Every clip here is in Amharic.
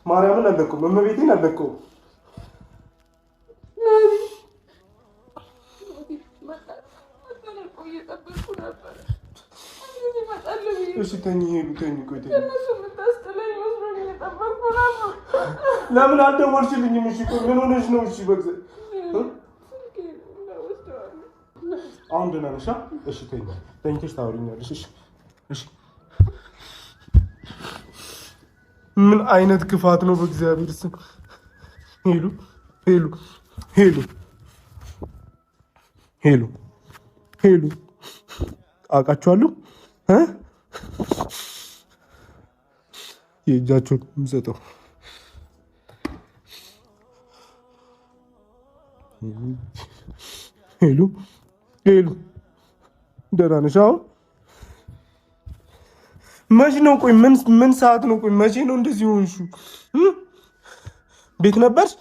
ማርያምን አለቀውም፣ እመቤቴን አለቀውም። እሺ ተኝ ሄዱ ተኝ ቆይ ተኝ። ለምን አልደወልሽልኝም? እሺ ቆይ ምን ሆነሽ ነው? እሺ በእግዚአብሔር አሁን ደህና ነሽ? እሺ ተኝ ተኝተሽ ታወሪኛለሽ። እሺ እሺ ምን አይነት ክፋት ነው? በእግዚአብሔር ስም ሄሉ ሄሉ ሄሉ ሄሉ ሄሉ አውቃችኋለሁ የእጃችሁን የምሰጠው ሄሉ ሄሉ ደህና ነሽ? አሁን መቼ ነው? ቆይ ምን ሰዓት ነው? ቆይ መቼ ነው እንደዚህ ሆንሽ? ቤት ነበርሽ?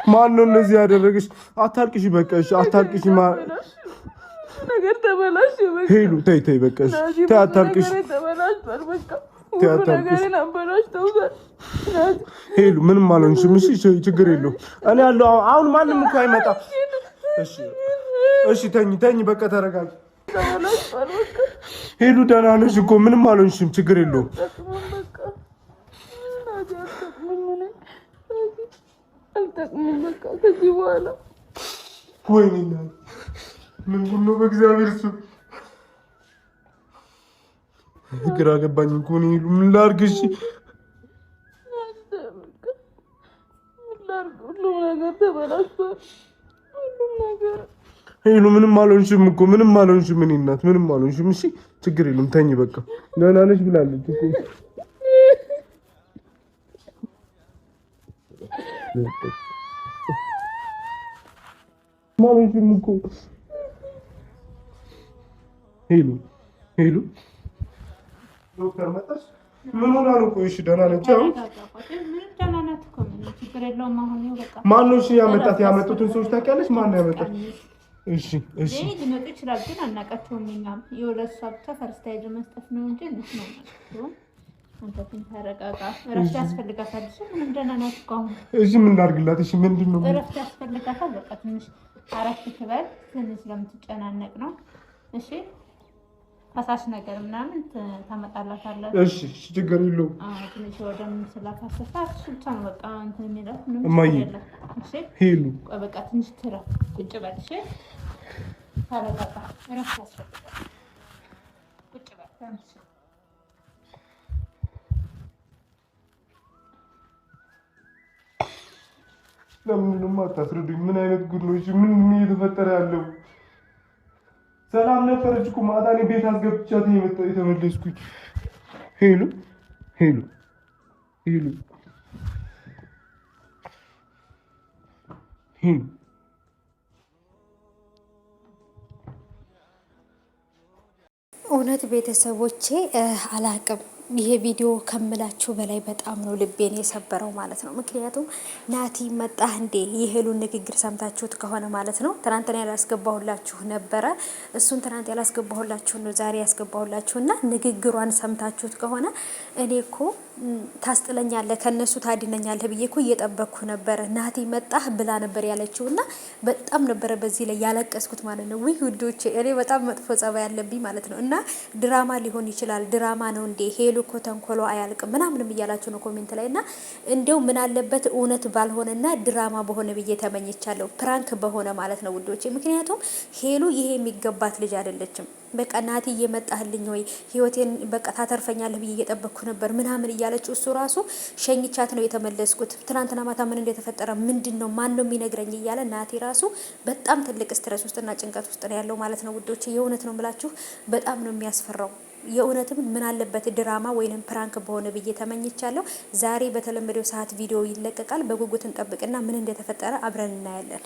ማን ነው እንደዚህ ያደረገሽ? አታልቅሽ፣ በቃ እሺ፣ አታልቅሽ። ነገር ተበላሽ። በቃ ሄሉ ተይ ተይ፣ በቃ እሺ፣ ተይ አታልቅሽ። ሄሉ ምንም አልሆንሽም። እሺ ችግር የለውም። እኔ ያለው አሁን ማንም እኮ አይመጣም። እሺ እሺ፣ ተኝ፣ በቃ ተረጋጊ። ሄሉ ደህና ነሽ እኮ ምንም አልሆንሽም። ችግር የለውም። አልጠቅምም በቃ ከዚህ በኋላ ወይኔ ምን ነው በእግዚአብሔር ስም ግራ ገባኝ እኮ ነው። ሄሉ ምን ላድርግ? እሺ ሁሉም ነገር ተበላሽቷል። ሁሉም ነገር ሄሉ ምንም አልሆንሽም እኮ ምንም አልሆንሽም። እኔ እናት ምንም አልሆንሽም። እሺ ችግር የለም። ተኝ በቃ ደህና ነሽ ብላለች እኮ ማለትም እኮ ሄሉ ሄሉ ዶክተር መጣሽ? ምን ሆና ነው? ቆይ እሺ ደህና ነች? አሁን ማነው እሺ ያመጣት? ያመጡትን ሰዎች ታውቂያለሽ? ማነው ያመጣት? እሺ እሺ ሊመጡ ይችላል ግን አናውቃቸውም። እኛም የሁለት ሰው ተፈርስታ ሄደ መስጠት ነው እንጂ እነሱ ነው ማለት አንተ ግን ተረጋጋ። እረፍት ያስፈልጋታል። እሺ ምንም ደህና ናት እኮ አሁን። እሺ ምን ላድርግላት? እሺ ምንድን ነው? እረፍት ያስፈልጋታል። በቃ ትንሽ አረፍት ትበል። ትንሽ ስለምትጨናነቅ ነው። እሺ ፈሳሽ ነገር ምናምን ታመጣላታለህ። እሺ ችግር የለውም። ትንሽ ወደም ስላካሰፋት ሱልጣን በቃ እንትን የሚለው እማዬ እሺ ሄሉ ቆይ በቃ ትንሽ ትረፍ። ቁጭ በል እሺ። ተረጋጋ። እረፍት ያስፈልጋታል። ቁጭ በል ትንሽ ለምንድን ነው የማታስረዱኝ? ምን አይነት ጉድ ነው? እሺ ምን እየተፈጠረ ያለው? ሰላም ነበረች እኮ ማታ እኔ ቤት አስገብቻት የተመለስኩኝ። ሄሉ ሄሉ ሄሉ ሄሉ እውነት ቤተሰቦቼ አላቅም። ይሄ ቪዲዮ ከምላችሁ በላይ በጣም ነው ልቤን የሰበረው ማለት ነው። ምክንያቱም ናቲ መጣህ እንዴ የሄሉን ንግግር ሰምታችሁት ከሆነ ማለት ነው። ትናንትና ያላስገባሁላችሁ ነበረ፣ እሱን ትናንት ያላስገባሁላችሁ ነው ዛሬ ያስገባሁላችሁና ንግግሯን ሰምታችሁት ከሆነ እኔ እኮ ታስጥለኛለህ ከነሱ ታድነኛለህ ብዬ እኮ እየጠበቅኩ ነበረ። ናቲ መጣህ ብላ ነበር ያለችውና በጣም ነበረ በዚህ ላይ ያለቀስኩት ማለት ነው። ውይ ውዶቼ እኔ በጣም መጥፎ ጸባይ ያለብኝ ማለት ነው። እና ድራማ ሊሆን ይችላል። ድራማ ነው እንዴ ሄሉ እኮ ተንኮሎ አያልቅም ምናምንም እያላችሁ ነው ኮሜንት ላይ እና እንደው ምን አለበት እውነት ባልሆነና ድራማ በሆነ ብዬ ተመኝቻለሁ። ፕራንክ በሆነ ማለት ነው ውዶቼ። ምክንያቱም ሄሉ ይሄ የሚገባት ልጅ አይደለችም። በቃ ናቲ እየመጣህልኝ ወይ ህይወቴን በቃ ታተርፈኛለህ ብዬ እየጠበቅኩ ነበር ምናምን እያለች እሱ ራሱ ሸኝቻት ነው የተመለስኩት። ትናንትና ማታ ምን እንደተፈጠረ ምንድነው ማን ነው የሚነግረኝ እያለ ናቲ ራሱ በጣም ትልቅ ስትረስ ውስጥና ጭንቀት ውስጥ ነው ያለው ማለት ነው ውዶቼ። የእውነት ነው የምላችሁ በጣም ነው የሚያስፈራው። የእውነትም ምን አለበት ድራማ ወይንም ፕራንክ በሆነ ብዬ ተመኝቻለሁ። ዛሬ በተለመደው ሰዓት ቪዲዮ ይለቀቃል። በጉጉት እንጠብቅና ምን እንደተፈጠረ አብረን እናያለን።